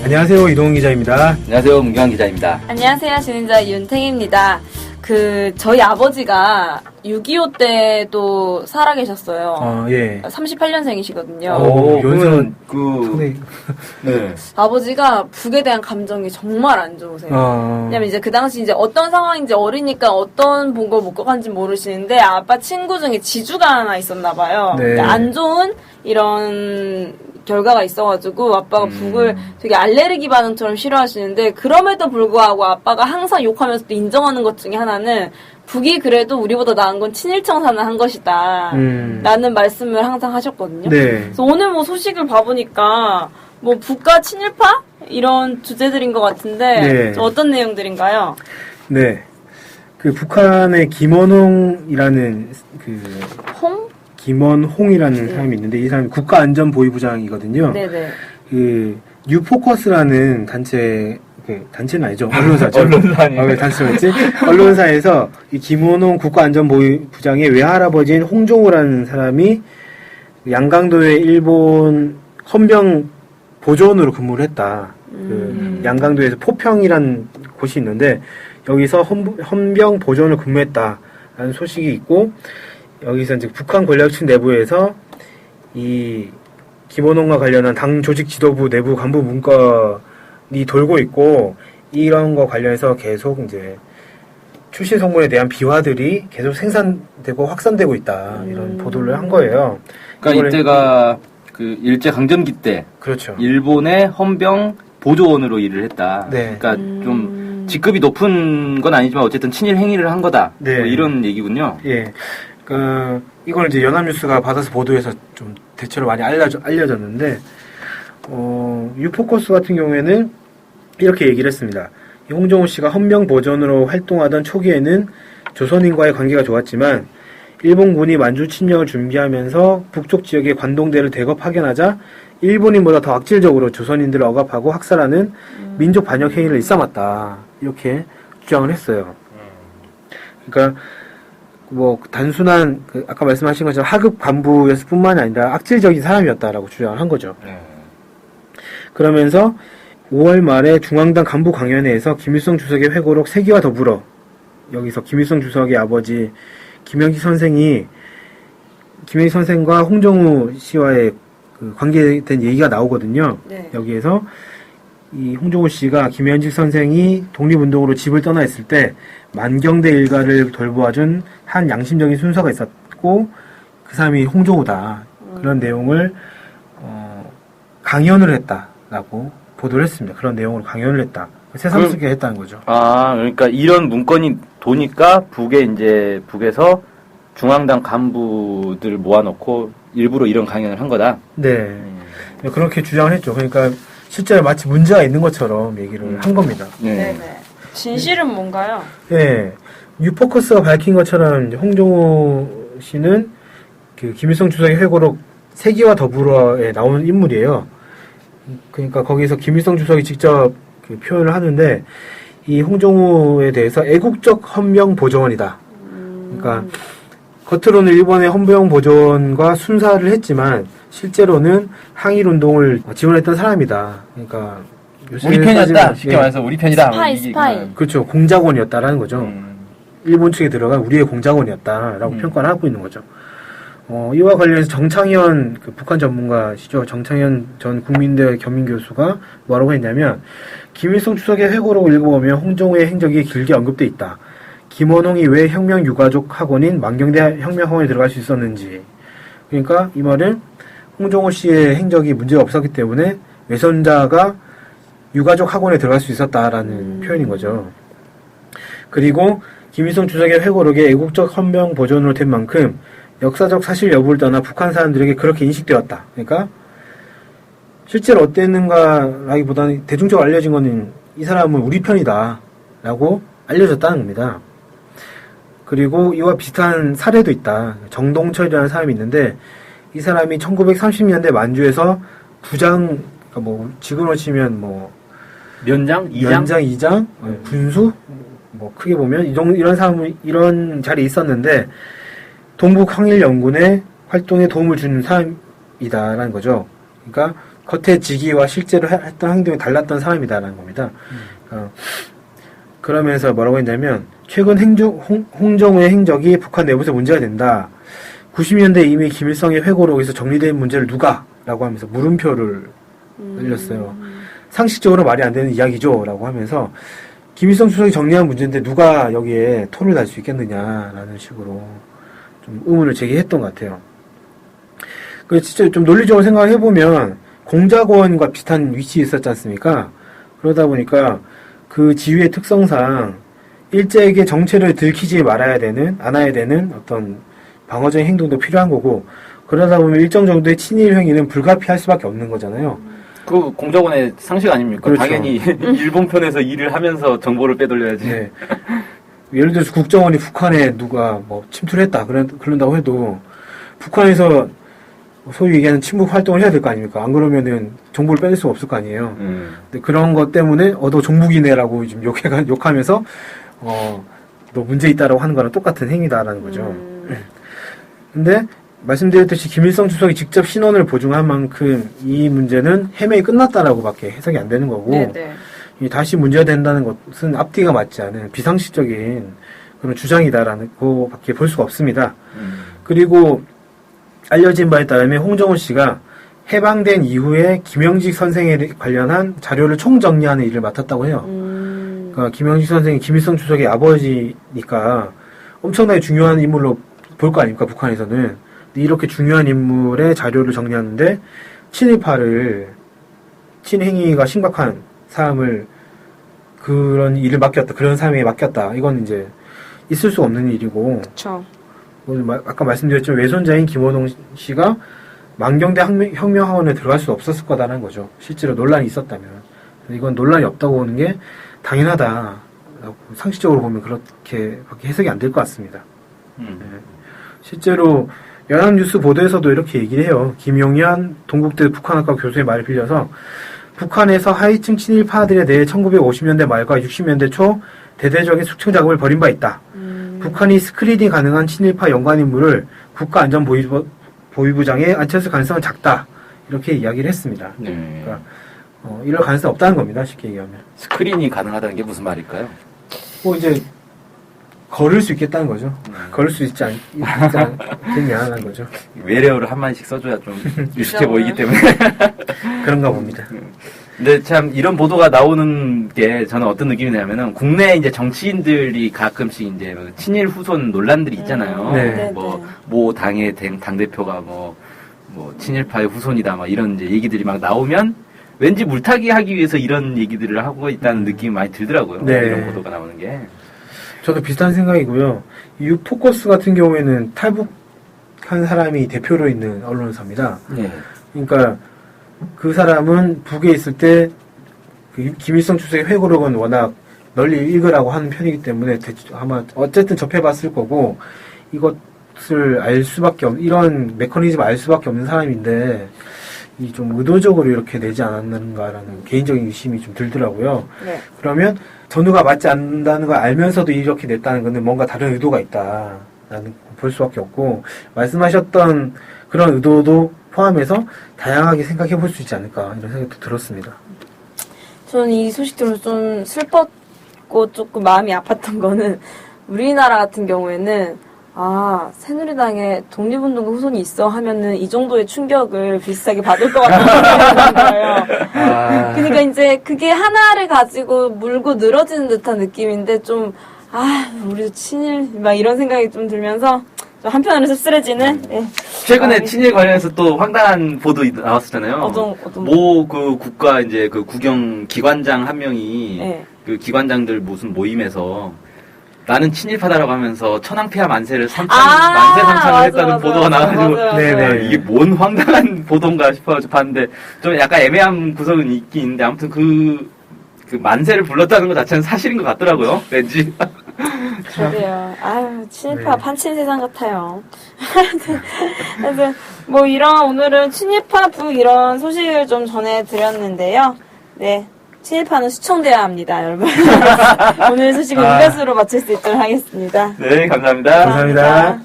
안녕하세요. 이동훈 기자입니다. 안녕하세요. 문경환 기자입니다. 안녕하세요. 진행자 윤탱입니다. 저희 아버지가 6.25 때도 살아계셨어요. 예. 38년생이시거든요. 그러면 네. 아버지가 북에 대한 감정이 정말 안 좋으세요. 왜냐면 이제 그 당시 이제 어떤 상황인지 어리니까 어떤 본걸 못 가는지 모르시는데 아빠 친구 중에 지주가 하나 있었나 봐요. 네. 안 좋은 이런 결과가 있어가지고 아빠가 북을 되게 알레르기 반응처럼 싫어하시는데 그럼에도 불구하고 아빠가 항상 욕하면서도 인정하는 것 중에 하나는 북이 그래도 우리보다 나은 건 친일청산을 한 것이다 라는 말씀을 항상 하셨거든요. 네. 그래서 오늘 뭐 소식을 봐보니까 뭐 북과 친일파? 이런 주제들인 것 같은데 네. 어떤 내용들인가요? 네. 그 북한의 김원홍이라는 김원홍이라는 사람이 있는데 이 사람이 국가안전보위부장이거든요. 네네. 뉴포커스라는 단체는 아니죠. 언론사죠. 언론사니. 왜 단체가 있지? 언론사에서 이 김원홍 국가안전보위부장의 외할아버지인 홍종우라는 사람이 양강도의 일본 헌병 보조원으로 근무를 했다. 양강도에서 포평이라는 곳이 있는데 여기서 헌병 보조원으로 근무했다라는 소식이 있고 여기서 이제 북한 권력층 내부에서 이 김원홍과 관련한 당 조직 지도부 내부 간부 문건이 돌고 있고 이런 거 관련해서 계속 이제 출신 성분에 대한 비화들이 계속 생산되고 확산되고 있다 이런 보도를 한 거예요. 그러니까 이때가 그 일제 강점기 때 그렇죠. 일본의 헌병 보조원으로 일을 했다. 네. 그러니까 좀 직급이 높은 건 아니지만 어쨌든 친일 행위를 한 거다. 네. 뭐 이런 얘기군요. 예. 이걸 이제 연합뉴스가 받아서 보도해서 좀 대체로 많이 알려졌는데, 유포커스 같은 경우에는 이렇게 얘기를 했습니다. 홍정우 씨가 헌병 보전으로 활동하던 초기에는 조선인과의 관계가 좋았지만, 일본군이 만주 침략을 준비하면서 북쪽 지역에 관동대를 대거 파견하자, 일본인보다 더 악질적으로 조선인들을 억압하고 학살하는 민족 반역 행위를 일삼았다. 이렇게 주장을 했어요. 그러니까, 단순한, 아까 말씀하신 것처럼 하급 간부였을 뿐만이 아니라 악질적인 사람이었다라고 주장을 한 거죠. 그러면서 5월 말에 중앙당 간부 강연회에서 김일성 주석의 회고록 3개와 더불어, 여기서 김일성 주석의 아버지 김영식 선생과 홍정우 씨와의 관계된 얘기가 나오거든요. 네. 여기에서 이 홍정우 씨가 김현직 선생이 독립운동으로 집을 떠나 있을 때 만경대 일가를 돌보아준 한 양심적인 순서가 있었고 그 사람이 홍정우다. 그런 내용을 강연을 했다라고 보도를 했습니다. 그런 내용으로 강연을 했다. 새삼스럽게 했다는 거죠. 그러니까 이런 문건이 도니까 북에서 중앙당 간부들을 모아놓고 일부러 이런 강연을 한 거다. 네. 그렇게 주장을 했죠. 그러니까 실제로 마치 문제가 있는 것처럼 얘기를 한 겁니다. 네네. 진실은 뭔가요? 네. 뉴포커스가 밝힌 것처럼 홍정우 씨는 그 김일성 주석의 회고록 3개와 더불어에 나오는 인물이에요. 그러니까 거기서 김일성 주석이 직접 그 표현을 하는데 이 홍정우에 대해서 애국적 헌병 보조원이다. 그러니까 겉으로는 일본의 헌병 보조원과 순사를 했지만 실제로는 항일 운동을 지원했던 사람이다. 그러니까 우리 편이었다. 쉽게 말해서 우리 편이다. 스파이. 그렇죠. 공작원이었다라는 거죠. 일본 측에 들어간 우리의 공작원이었다라고 평가를 하고 있는 거죠. 이와 관련해서 정창현 북한 전문가시죠. 정창현 전 국민대 겸임교수가 뭐라고 했냐면 김일성 주석의 회고록을 읽어보면 홍정우의 행적이 길게 언급돼 있다. 김원홍이 왜 혁명 유가족 학원인 만경대 혁명학원에 들어갈 수 있었는지. 그러니까 이 말은 홍정우 씨의 행적이 문제가 없었기 때문에 외선자가 유가족 학원에 들어갈 수 있었다라는 표현인 거죠. 그리고 김일성 주석의 회고록에 애국적 헌병 보존으로 된 만큼 역사적 사실 여부를 떠나 북한 사람들에게 그렇게 인식되었다. 그러니까 실제로 어땠는가라기보다는 대중적으로 알려진 거는 이 사람은 우리 편이다 라고 알려졌다는 겁니다. 그리고 이와 비슷한 사례도 있다. 정동철이라는 사람이 있는데 이 사람이 1930년대 만주에서 부장, 그러니까 지금으로 치면 면장, 이장, 군수, 크게 보면 이런 사람이 이런 자리에 있었는데 동북 항일 연군의 활동에 도움을 주는 사람이다라는 거죠. 그러니까 겉의 직위와 실제로 했던 행동이 달랐던 사람이다라는 겁니다. 그러면서 뭐라고 했냐면 최근 홍정우의 행적이 북한 내부에서 문제가 된다. 90년대 이미 김일성의 회고로 여기서 정리된 문제를 누가? 라고 하면서 물음표를 늘렸어요. 상식적으로 말이 안 되는 이야기죠. 라고 하면서 김일성 주석이 정리한 문제인데 누가 여기에 토를 달 수 있겠느냐라는 식으로 좀 의문을 제기했던 것 같아요. 그 진짜 좀 논리적으로 생각을 해보면 공작원과 비슷한 위치에 있었지 않습니까? 그러다 보니까 그 지위의 특성상 일제에게 정체를 들키지 않아야 되는 어떤 방어적인 행동도 필요한 거고, 그러다 보면 일정 정도의 친일 행위는 불가피할 수밖에 없는 거잖아요. 그 공작원의 상식 아닙니까? 그렇죠. 당연히 일본 편에서 일을 하면서 정보를 빼돌려야지. 네. 예를 들어서 국정원이 북한에 누가 뭐 침투를 했다 그런다고 해도 북한에서 소위 얘기하는 침묵 활동을 해야 될 거 아닙니까? 안 그러면은 정보를 빼낼 수가 없을 거 아니에요. 근데 그런 것 때문에 너 종북이네라고 지금 욕하면서 너 문제 있다라고 하는 거랑 똑같은 행위다라는 거죠. 근데 말씀드렸듯이 김일성 주석이 직접 신원을 보증한 만큼 이 문제는 해명이 끝났다라고밖에 해석이 안 되는 거고, 네네. 이 다시 문제가 된다는 것은 앞뒤가 맞지 않은 비상식적인 그런 주장이다라는 거밖에 볼 수가 없습니다. 그리고 알려진 바에 따르면 홍정우 씨가 해방된 이후에 김영직 선생에 관련한 자료를 총정리하는 일을 맡았다고 해요. 그러니까 김영직 선생이 김일성 주석의 아버지니까 엄청나게 중요한 인물로 볼 거 아닙니까, 북한에서는. 이렇게 중요한 인물의 자료를 정리하는데 친행위가 심각한 사람을 그런 일을 맡겼다, 그런 사람에게 맡겼다. 이건 이제 있을 수 없는 일이고. 그쵸. 아까 말씀드렸지만 외손자인 김호동 씨가 만경대 혁명학원에 들어갈 수 없었을 거다라는 거죠. 실제로 논란이 있었다면. 이건 논란이 없다고 보는 게 당연하다. 상식적으로 보면 그렇게밖에 해석이 안 될 것 같습니다. 네. 실제로 연합뉴스 보도에서도 이렇게 얘기를 해요. 김용현 동국대 북한학과 교수의 말을 빌려서 북한에서 하위층 친일파들에 대해 1950년대 말과 60년대 초 대대적인 숙청 작업을 벌인 바 있다. 북한이 스크리닝 가능한 친일파 연관 인물을 국가안전보위부장에 앉혔을 가능성은 작다. 이렇게 이야기를 했습니다. 네. 그러니까 이럴 가능성이 없다는 겁니다. 쉽게 얘기하면. 스크린이 가능하다는 게 무슨 말일까요? 이제 걸을 수 있겠다는 거죠. 걸을 수 있지 않겠냐는 거죠. 외래어를 한 마디씩 써줘야 좀 유식해 보이기 때문에. 그런가 봅니다. 근데 참 이런 보도가 나오는 게 저는 어떤 느낌이냐면은 국내 이제 정치인들이 가끔씩 이제 친일 후손 논란들이 있잖아요. 네. 모 당의 당 대표가 뭐 친일파의 후손이다 막 이런 이제 얘기들이 막 나오면 왠지 물타기 하기 위해서 이런 얘기들을 하고 있다는 느낌이 많이 들더라고요. 네. 이런 보도가 나오는 게. 저도 비슷한 생각이고요. 이 포커스 같은 경우에는 탈북한 사람이 대표로 있는 언론사입니다. 네. 그러니까 그 사람은 북에 있을 때 그 김일성 주석의 회고록은 워낙 널리 읽으라고 하는 편이기 때문에 아마 어쨌든 접해봤을 거고 이것을 알 수밖에 이런 메커니즘을 알 수밖에 없는 사람인데 이 좀 의도적으로 이렇게 내지 않았는가라는 개인적인 의심이 좀 들더라고요. 네. 그러면 전후가 맞지 않는다는 걸 알면서도 이렇게 냈다는 것은 뭔가 다른 의도가 있다라는 볼 수밖에 없고 말씀하셨던 그런 의도도 포함해서 다양하게 생각해 볼 수 있지 않을까 이런 생각도 들었습니다. 저는 이 소식 들으면서 좀 슬펐고 조금 마음이 아팠던 거는 우리나라 같은 경우에는 새누리당에 독립운동 후손이 있어 하면은 이 정도의 충격을 비슷하게 받을 것 같은 거예요. 그러니까 이제 그게 하나를 가지고 물고 늘어지는 듯한 느낌인데 좀 우리도 친일 막 이런 생각이 좀 들면서 좀 한편으로 씁쓸해지는. 네. 최근에 친일 관련해서 또 황당한 보도 나왔었잖아요. 어떤 모 그 국가 이제 그 국영 기관장 한 명이 네. 그 기관장들 무슨 모임에서 나는 친일파다라고 하면서 천황폐하 만세 상창을 했다는 맞아, 보도가 나와가지고 맞아. 네네. 이게 뭔 황당한 보도인가 싶어 봤는데 좀 약간 애매한 구석은 있긴 있는데 아무튼 그 만세를 불렀다는 것 자체는 사실인 것 같더라고요. 왠지. 그래요. 친일파 네. 판친 세상 같아요. 하여튼 오늘은 친일파 이런 소식을 좀 전해드렸는데요. 네. 친일파는 수청돼야 합니다, 여러분. 오늘 소식은 이것으로 마칠 수 있도록 하겠습니다. 네, 감사합니다. 감사합니다.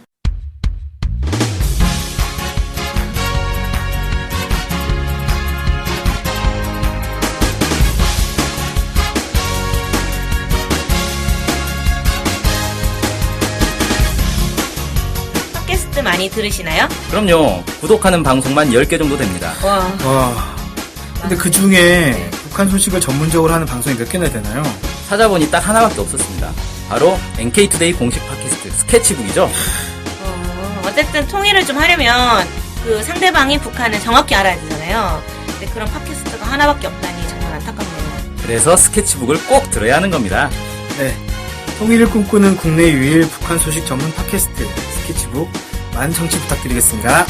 많이 들으시나요? 그럼요. 구독하는 방송만 10개 정도 됩니다. 와. 근데 그 중에 북한 소식을 전문적으로 하는 방송이 몇 개나 되나요? 찾아보니 딱 하나밖에 없었습니다. 바로 NK투데이 공식 팟캐스트 스케치북이죠. 어쨌든 통일을 좀 하려면 그 상대방이 북한을 정확히 알아야 되잖아요. 근데 그런 팟캐스트가 하나밖에 없다니 정말 안타깝네요. 그래서 스케치북을 꼭 들어야 하는 겁니다. 네. 통일을 꿈꾸는 국내 유일 북한 소식 전문 팟캐스트 스케치북 많은 청취 부탁드리겠습니다.